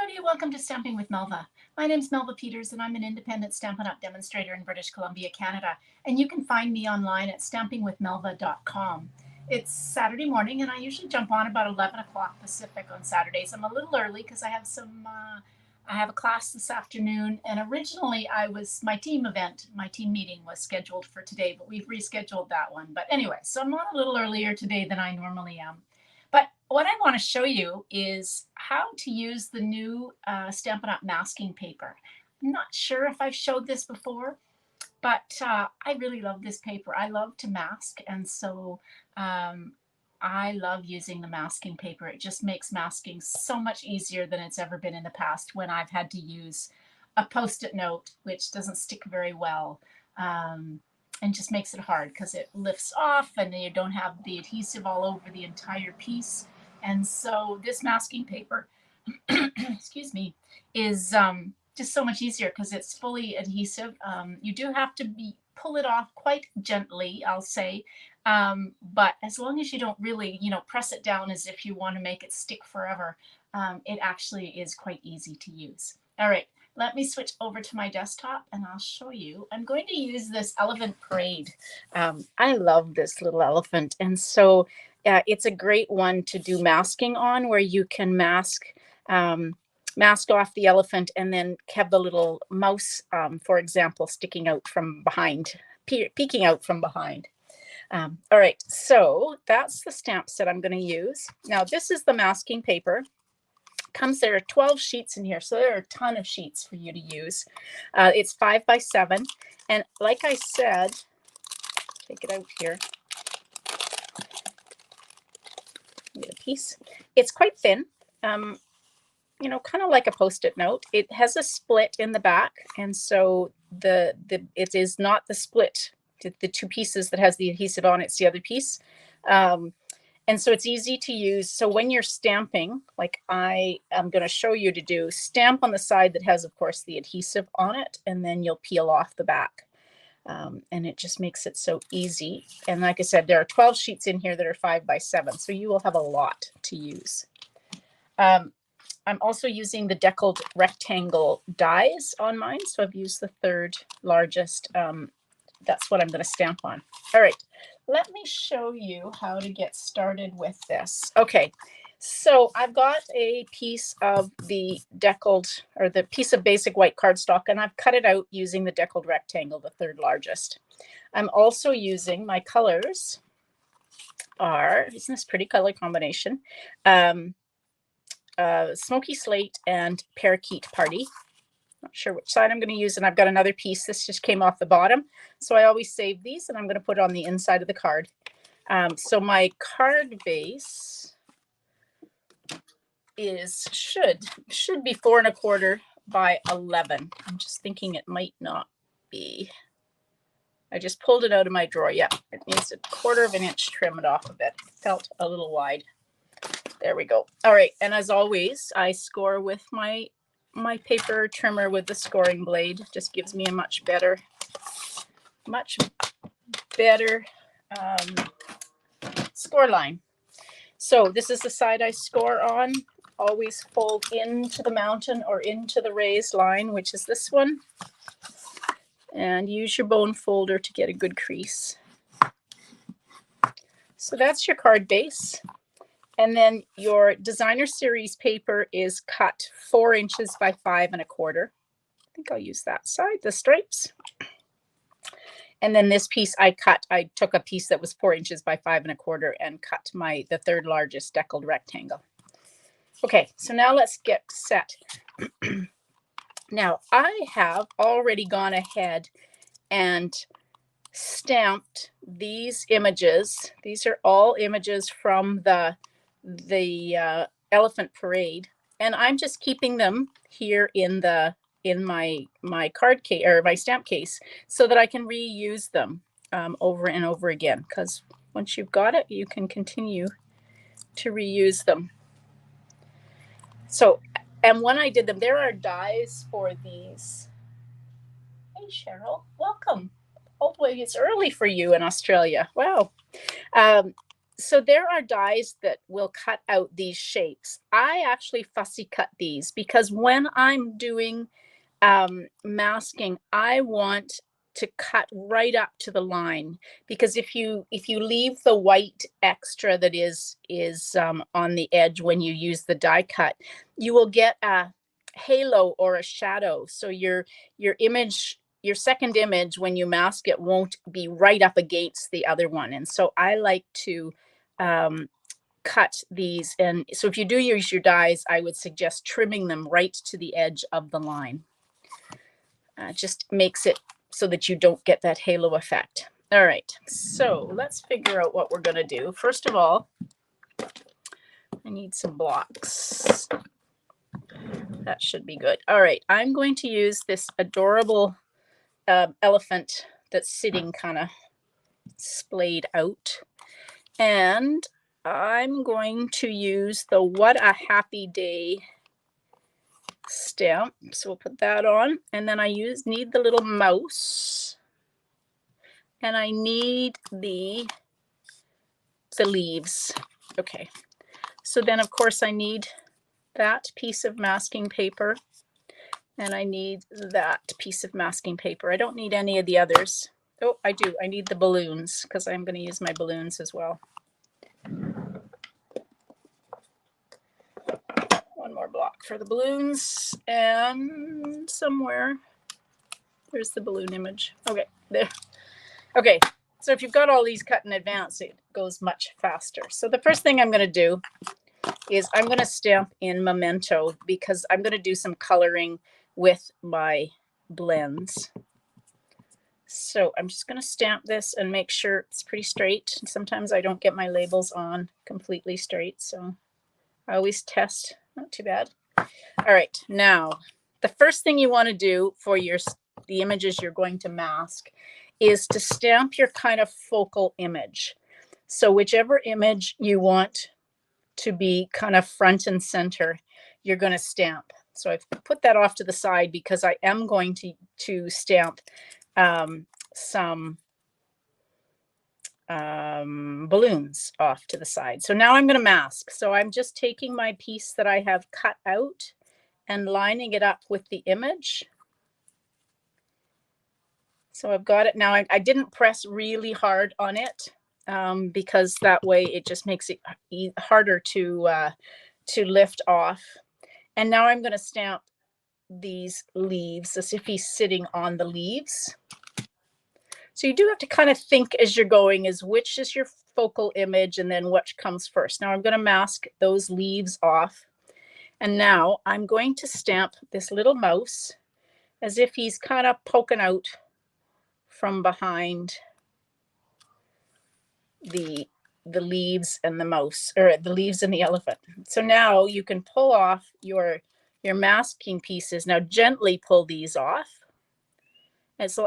everybody, welcome to Stamping with Melva. My name's Melva Peters and I'm an independent Stampin' Up! Demonstrator in British Columbia, Canada. And you can find me online at stampingwithmelva.com. It's Saturday morning and I usually jump on about 11 o'clock Pacific on Saturdays. I'm a little early because I have a class this afternoon, and originally my team meeting was scheduled for today, but we've rescheduled that one. But anyway, so I'm on a little earlier today than I normally am. But what I want to show you is how to use the new Stampin' Up! Masking paper. I'm not sure if I've showed this before, but I really love this paper. I love to mask, and so I love using the masking paper. It just makes masking so much easier than it's ever been in the past when I've had to use a Post-it note, which doesn't stick very well. And just makes it hard because it lifts off and you don't have the adhesive all over the entire piece. And so this masking paper, excuse me, is just so much easier because it's fully adhesive. You do have to pull it off quite gently, I'll say, but as long as you don't really, press it down as if you want to make it stick forever, it actually is quite easy to use. All right. Let me switch over to my desktop and I'll show you. I'm going to use this Elephant Parade. I love this little elephant. And so it's a great one to do masking on, where you can mask off the elephant and then have the little mouse, for example, sticking out from behind, peeking out from behind. All right, so that's the stamp set I'm going to use. Now, this is the masking paper. There are 12 sheets in here, so there are a ton of sheets for you to use. It's 5 by 7, and like I said, take it out here. Get a piece. It's quite thin, kind of like a Post-it note. It has a split in the back, and so it is not the split. The two pieces that has the adhesive on it's the other piece. And so it's easy to use. So when you're stamping, like I am going to show you to do, stamp on the side that has, of course, the adhesive on it, and then you'll peel off the back. And it just makes it so easy. And like I said, there are 12 sheets in here that are 5 by 7, so you will have a lot to use. I'm also using the deckled rectangle dies on mine, so I've used the third largest. That's what I'm going to stamp on. All right, let me show you how to get started with this. Okay, so I've got a piece of the deckled, or the piece of basic white cardstock, and I've cut it out using the deckled rectangle, the third largest. I'm also using, my colors are, isn't this pretty color combination? Smoky Slate and Parakeet Party. Not sure which side I'm going to use, and I've got another piece. This just came off the bottom, so I always save these, and I'm going to put it on the inside of the card. So my card base should be 4 1/4 by 11. I'm just thinking it might not be. I just pulled it out of my drawer. Yeah, it needs 1/4 of an inch trimmed off of it. Felt a little wide. There we go. All right, and as always, I score with my paper trimmer with the scoring blade. Just gives me a much better score line. So this is the side I score on. Always fold into the mountain or into the raised line, which is this one, and use your bone folder to get a good crease. So that's your card base. And then your designer series paper is cut 4 inches by 5 1/4. I think I'll use that side, the stripes. And then this piece I took a piece that was 4 inches by 5 1/4 and cut the third largest deckled rectangle. Okay, so now let's get set. Now I have already gone ahead and stamped these images. These are all images from the Elephant Parade, and I'm just keeping them here in my card case, or my stamp case, so that I can reuse them over and over again, because once you've got it, you can continue to reuse them. So, and when I did them, there are dies for these. Hey Cheryl, welcome. Oh boy, it's early for you in Australia. Wow. So there are dies that will cut out these shapes. I actually fussy cut these because when I'm doing masking, I want to cut right up to the line, because if you leave the white extra that is on the edge when you use the die cut, you will get a halo or a shadow. So your image, your second image, when you mask it, won't be right up against the other one. And so I like to cut these. And so if you do use your dies, I would suggest trimming them right to the edge of the line. Just makes it so that you don't get that halo effect. All right, so let's figure out what we're going to do. First of all, I need some blocks. That should be good. All right, I'm going to use this adorable elephant that's sitting kind of splayed out. And I'm going to use the What a Happy Day stamp. So we'll put that on. And then I need the little mouse. And I need the leaves. Okay. So then, of course, I need that piece of masking paper. And I need that piece of masking paper. I don't need any of the others. Oh, I do. I need the balloons because I'm going to use my balloons as well. One more block for the balloons, and somewhere there's the balloon image. Okay, there. Okay, so if you've got all these cut in advance, it goes much faster. So the first thing I'm going to do is I'm going to stamp in Memento, because I'm going to do some coloring with my blends. So I'm just going to stamp this and make sure it's pretty straight. Sometimes I don't get my labels on completely straight, so I always test. Not too bad. All right, now the first thing you want to do for the images you're going to mask is to stamp your kind of focal image. So whichever image you want to be kind of front and center, you're going to stamp. So I've put that off to the side because I am going to stamp some balloons off to the side. So now I'm going to mask. So I'm just taking my piece that I have cut out and lining it up with the image. So I've got it now. I didn't press really hard on it because that way it just makes it harder to lift off. And now I'm going to stamp these leaves as if he's sitting on the leaves. So you do have to kind of think as you're going, is which is your focal image and then which comes first. Now I'm going to mask those leaves off. And now I'm going to stamp this little mouse as if he's kind of poking out from behind the leaves and the mouse, or the leaves and the elephant. So now you can pull off your masking pieces. Now gently pull these off.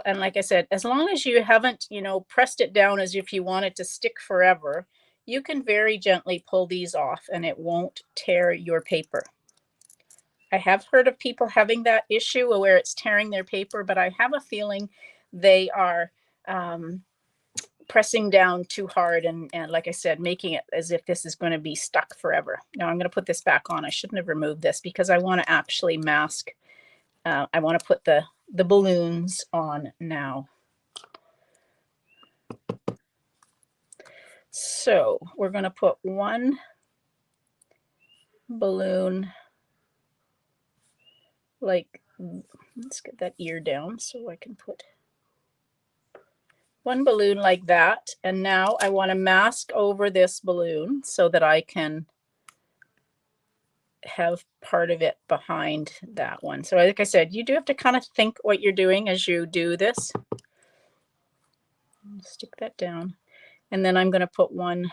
And like I said, as long as you haven't, pressed it down as if you want it to stick forever, you can very gently pull these off and it won't tear your paper. I have heard of people having that issue where it's tearing their paper, but I have a feeling they are pressing down too hard and like I said, making it as if this is going to be stuck forever. Now I'm going to put this back on. I shouldn't have removed this because I want to actually mask. I want to put the balloons on now. So we're going to put one balloon, like, let's get that ear down so I can put one balloon like that. And now I want to mask over this balloon so that I can have part of it behind that one. So like I said, you do have to kind of think what you're doing as you do this. Stick that down. And then I'm going to put one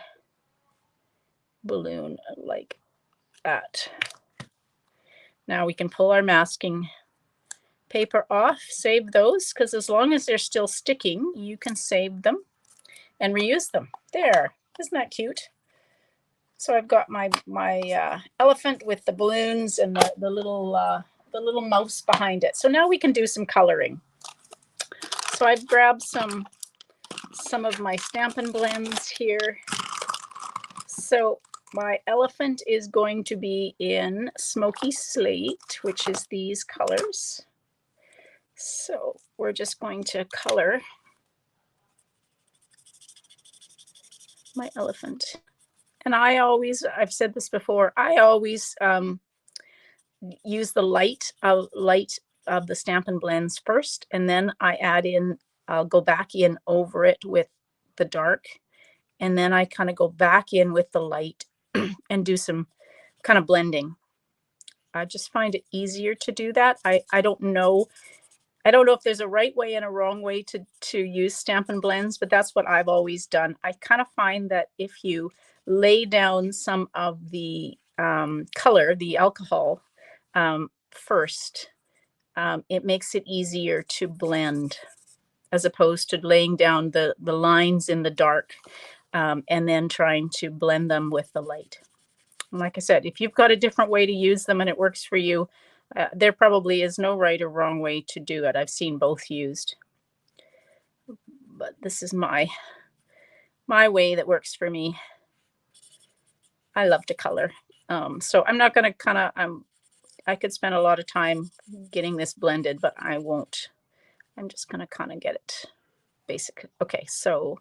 balloon like that. Now we can pull our masking paper off, save those, because as long as they're still sticking, you can save them and reuse them. There, isn't that cute? So I've got my elephant with the balloons and the little mouse behind it. So now we can do some coloring. So I've grabbed some of my Stampin' blends here, So my elephant is going to be in Smoky Slate, which is these colors. So we're just going to color my elephant. And I've said this before, I always use the light of the Stampin' Blends first, and then I'll go back in over it with the dark, and then I kind of go back in with the light and do some kind of blending. I just find it easier to do that. I don't know. I don't know if there's a right way and a wrong way to use Stampin' Blends, but that's what I've always done. I kind of find that if you lay down some of the color, the alcohol, first, it makes it easier to blend as opposed to laying down the lines in the dark and then trying to blend them with the light. And like I said, if you've got a different way to use them and it works for you, there probably is no right or wrong way to do it. I've seen both used. But this is my way that works for me. I love to color. So I'm not going to I could spend a lot of time getting this blended, but I won't. I'm just going to kind of get it basic. Okay, so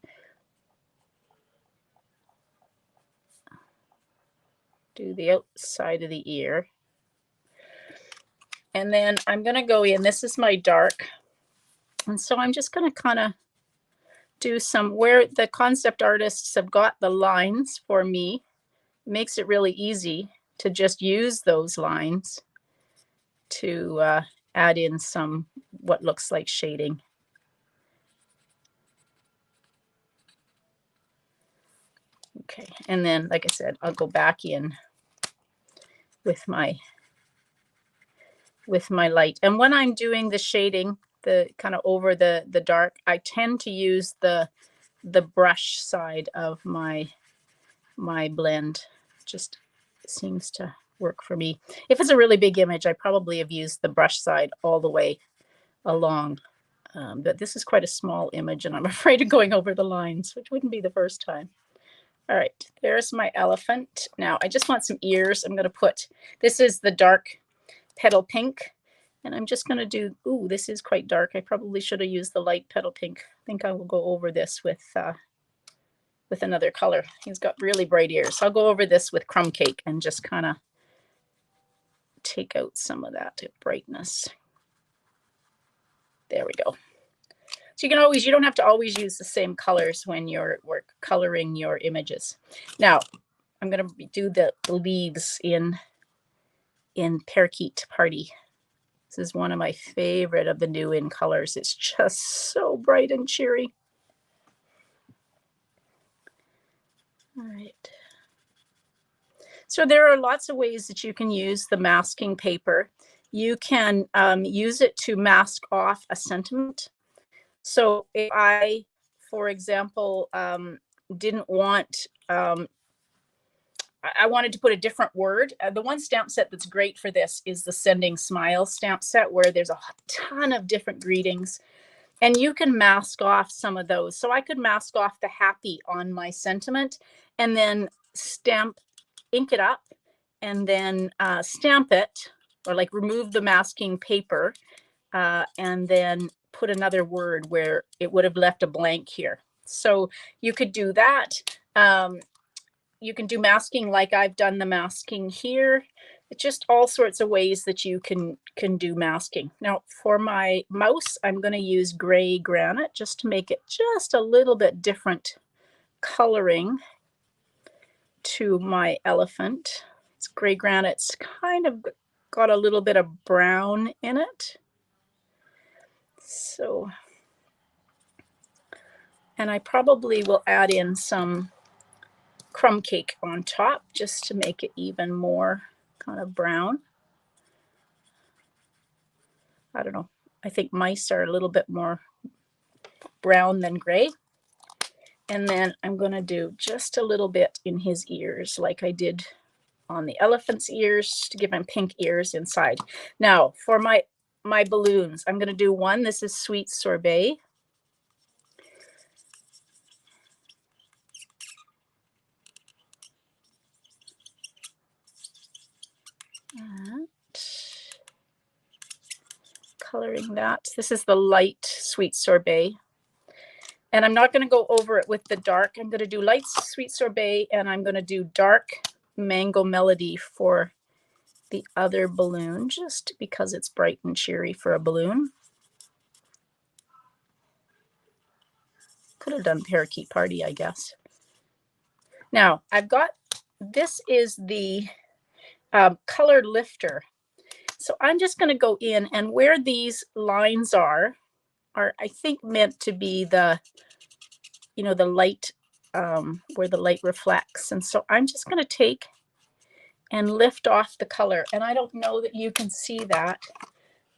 do the outside of the ear. And then I'm going to go in. This is my dark. And so I'm just going to kind of do some where the concept artists have got the lines for me. It makes it really easy to just use those lines to add in some what looks like shading. Okay, and then like I said, I'll go back in with my light. And when I'm doing the shading, the kind of over the dark, I tend to use the brush side of my blend. Just seems to work for me. If it's a really big image, I probably have used the brush side all the way along. But this is quite a small image and I'm afraid of going over the lines, which wouldn't be the first time. All right, there's my elephant. Now I just want some ears. I'm going to put, this is the dark petal pink, and I'm just going to do, ooh, this is quite dark. I probably should have used the light petal pink. I think I will go over this with another color. He's got really bright ears. So I'll go over this with crumb cake and just kind of take out some of that brightness. There we go. So you don't have to always use the same colors when you're coloring your images. Now, I'm going to do the leaves in Parakeet Party. This is one of my favorite of the new in colors. It's just so bright and cheery. All right. So there are lots of ways that you can use the masking paper. You can use it to mask off a sentiment. So if I, for example, didn't want, I wanted to put a different word. The one stamp set that's great for this is the Sending Smiles stamp set, where there's a ton of different greetings. And you can mask off some of those. So I could mask off the happy on my sentiment and then ink it up and then stamp it, or like remove the masking paper and then put another word where it would have left a blank here. So you could do that. You can do masking like I've done the masking here. It's just all sorts of ways that you can do masking. Now for my mouse, I'm going to use gray granite just to make it just a little bit different coloring to my elephant. It's gray granite's kind of got a little bit of brown in it. So, and I probably will add in some crumb cake on top just to make it even more kind of brown. I don't know. I think mice are a little bit more brown than gray. And then I'm going to do just a little bit in his ears like I did on the elephant's ears to give him pink ears inside. Now for my balloons, I'm going to do one. This is Sweet Sorbet. coloring that. This is the light sweet sorbet. And I'm not going to go over it with the dark. I'm going to do light sweet sorbet, and I'm going to do dark mango melody for the other balloon, just because it's bright and cheery for a balloon. Could have done parakeet party, I guess. Now I've got, this is the color lifter. So I'm just going to go in, and where these lines are I think meant to be the, you know, the light, where the light reflects. And so I'm just going to take and lift off the color. And I don't know that you can see that.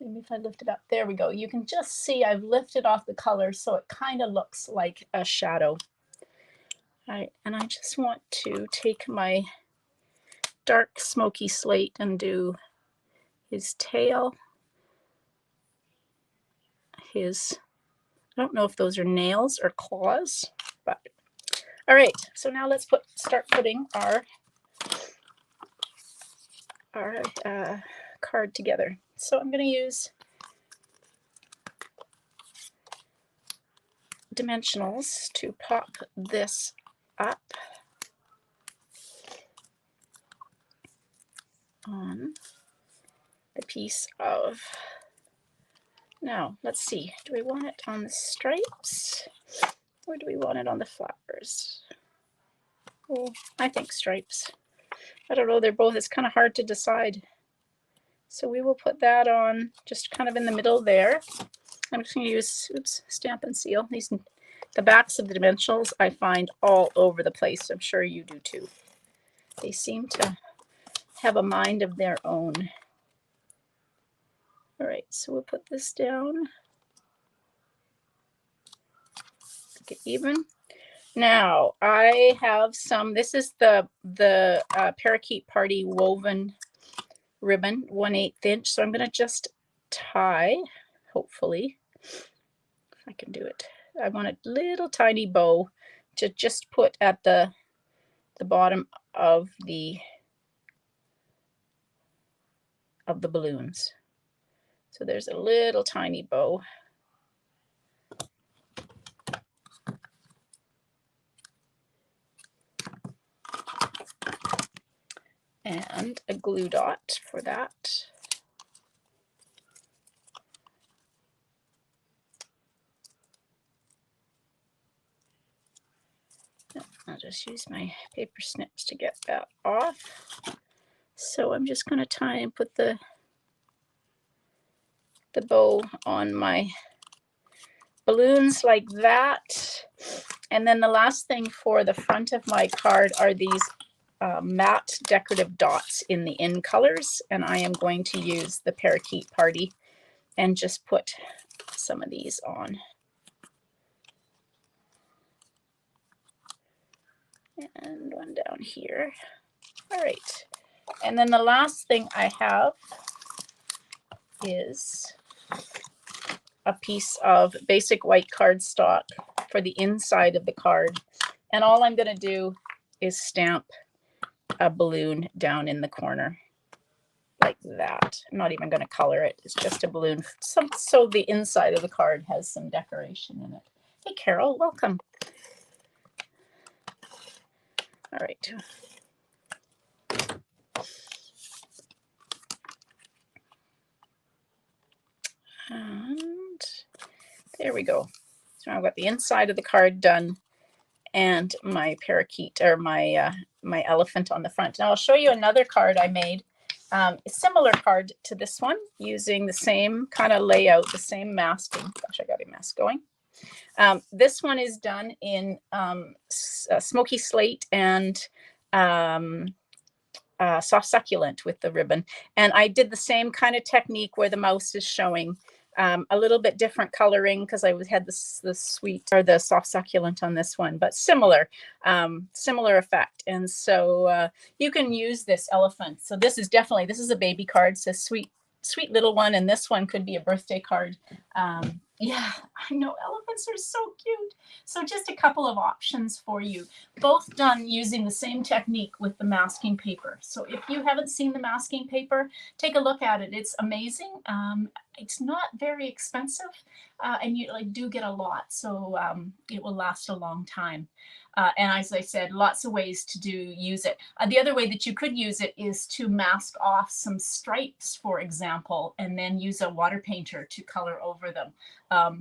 Maybe if I lift it up, there we go. You can just see I've lifted off the color, so it kind of looks like a shadow. All right, and I just want to take my dark smoky slate and do his tail, his, I don't know if those are nails or claws, but all right. So now let's start putting our card together. So I'm going to use dimensionals to pop this up on the piece of, now let's see, do we want it on the stripes or do we want it on the flowers? Oh, I think stripes. I don't know, they're both, it's kind of hard to decide. So we will put that on just kind of in the middle there. I'm just going to use, oops, stamp and seal. These, the backs of the dimensionals I find all over the place. I'm sure you do too. They seem to have a mind of their own. All right, so we'll put this down. Get even. Now I have some, this is the Parakeet Party woven ribbon, 1/8 inch. So I'm going to just tie, hopefully, if I can do it. I want a little tiny bow to just put at the bottom of the balloons. So there's a little tiny bow. And a glue dot for that. I'll just use my paper snips to get that off. So I'm just going to tie and put the bow on my balloons like that. And then the last thing for the front of my card are these matte decorative dots in the in colors, and I am going to use the Parakeet Party and just put some of these on. And one down here. All right, and then the last thing I have is a piece of basic white cardstock for the inside of the card, and all I'm going to do is stamp a balloon down in the corner like that. I'm not even going to color it. It's just a balloon, so the inside of the card has some decoration in it. Hey Carol, welcome. All right. And there we go. So I've got the inside of the card done and my parakeet, or my my elephant on the front. Now I'll show you another card I made, a similar card to this one, using the same kind of layout, the same masking. Gosh, I got a mask going. This one is done in smoky slate and soft succulent with the ribbon. And I did the same kind of technique where the mouse is showing, a little bit different coloring because I had the sweet or the soft succulent on this one, but similar effect. And so you can use this elephant. So this is a baby card. It's a sweet little one, and this one could be a birthday card. Yeah, I know elephants are so cute. So just a couple of options for you, both done using the same technique with the masking paper. So if you haven't seen the masking paper, take a look at it. It's amazing. It's not very expensive, and you like do get a lot, so it will last a long time. And as I said, lots of ways to use it. The other way that you could use it is to mask off some stripes, for example, and then use a water painter to color over them.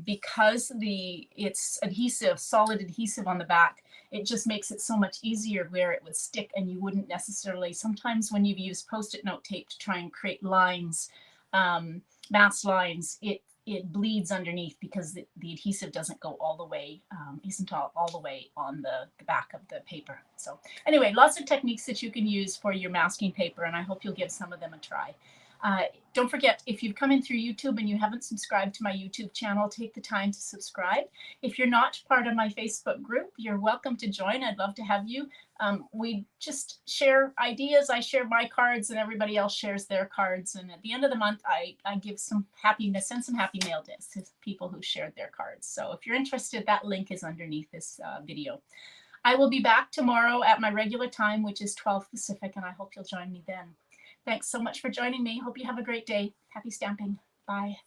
Because it's adhesive, solid adhesive on the back, it just makes it so much easier where it would stick, and you wouldn't necessarily, sometimes when you've used Post-it note tape to try and create lines, mask lines, it bleeds underneath because the adhesive doesn't go all the way, isn't all the way on the back of the paper. So anyway, lots of techniques that you can use for your masking paper, and I hope you'll give some of them a try. Don't forget, if you've come in through YouTube and you haven't subscribed to my YouTube channel, take the time to subscribe. If you're not part of my Facebook group, you're welcome to join. I'd love to have you. We just share ideas. I share my cards and everybody else shares their cards. And at the end of the month, I give some happiness, send some happy mail to people who shared their cards. So if you're interested, that link is underneath this video. I will be back tomorrow at my regular time, which is 12 Pacific, and I hope you'll join me then. Thanks so much for joining me. Hope you have a great day. Happy stamping. Bye.